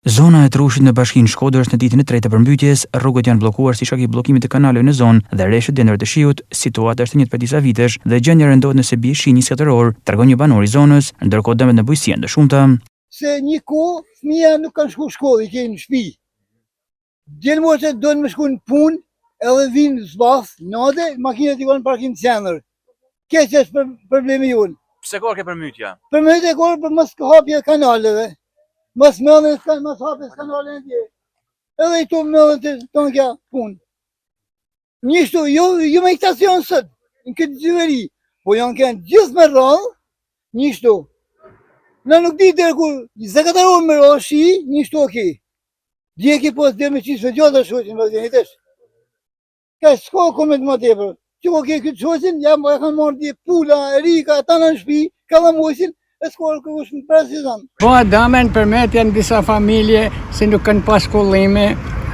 Zona e Trushit në bashkinë Shkodër është në ditën e tretë të përmbytjes, rrugët janë bllokuar si shkak i bllokimit të kanaleve në zonë dhe rreshtet dendrore të shiut. Situata është e njëjtë për disa vitesh dhe gjendja rendohet nëse bie shi 24 orë, tregon një banor i zonës, ndërkohë dëmet në bujqësi janë të shumta. Se një kohë fëmija nuk kanë shku shkollë, i kemi në shtëpi. Djelmoqet do me shku në punë, edhe vinë zbath, nade, makinat i kanë parkim të qendër. Keq është problemi jonë. Pse ka ke përmbytja? Përmbytja ka për mos hapje kanaleve. Mos mëllën, mos hapjes kanalin e tje. Edhe i to mëllën të në kja punë. Njështu, jo me iktacion sët, në këtë gjyveri, po janë kënë gjithë me rrallë, njështu. Në nuk di dherë kur, 24 orë me rrallë shi, njështu okej. Dje ki posë dherë me qisë me gjatë të shoqin, më dhe njëtesh. Ka s'ka komet më tepër. Që okej këtë shoqin, jam e kanë marrë dje pula, rika, ta në shpi, ka dhe mojësin, e s'ka kërkush në prezizan. Po damen përmet janë disa familje se nuk kanë pas kollime,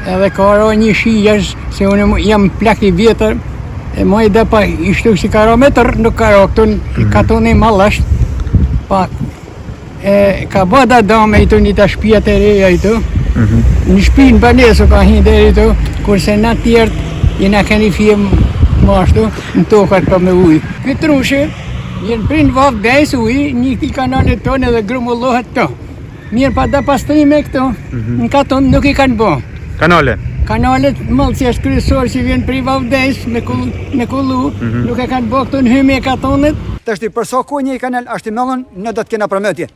edhe ka ro një shijesh, se unë jam plak i vjetër, e moj dhe pa ishtu si ka ro metër, nuk ka ro këtun, ka toni malasht, pa, ka bada dame i tu një ta shpijat e reja i tu, në shpinë banesu ka hinder i tu, kurse na tjertë, jena keni fje mashtu, në tokat pa me ujë. Këtë Trushi, jenë prinë vavë dhejës ujë, një këti kanalet tonë edhe grumullohet të. Mirë pa da pastrime këto, në katon nuk i kanë bo. Kanale? Kanalet mëllë që është kryesor që vjenë pri vavë dhejës me kullu, nuk e kanë bo këto në hyme e katonet. Të është i përsa ku një kanal është i mëllën, në do të kena përmëtje.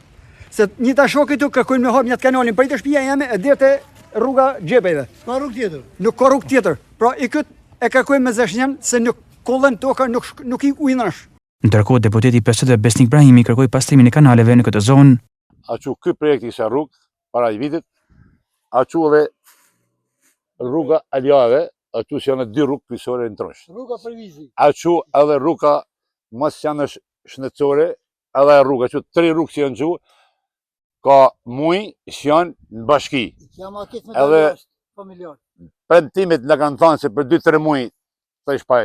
Se një të shokë tu kërkujnë me hapë një të kanalin për i të shpija jeme e dhe të rruga gjepejve. Ka rrugë tjetër? Nuk ka rrugë tjetër. Pra i këtë e kërkujnë me zeshnjen se nuk kollën toka nuk i ujnësh. Ndërkohë deputeti PSD Besnik Brahimi kërkoi pastrimin e kanaleve në këtë zonë. Aqu ky projekt ishte rrugë para i vitit, aqu edhe rruga Aljave, aqu që janë 2 rrugë kryesore në Trush. Rruga Përvizi. Aqu edhe rruga mos janë shëndetësore, edhe rruga, aqu 3 rrugë që janë gju, ka muj që janë në bashki. Edhe premtimet në kanë thënë se për 2-3 muj të shpaj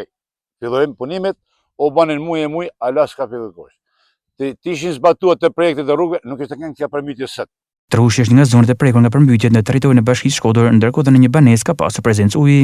fillojmë punimet, o banin muj, ala s'ka fillu kosh. Të ishin zbatuar të projektet e rrugëve, nuk ishte kënë kja përmbytje sët. Trushi është një nga zonët e prekur nga përmbytjet në territorin e bashkisë Shkodër, ndërkohë dhe në një banesë ka pasur prezencë uji.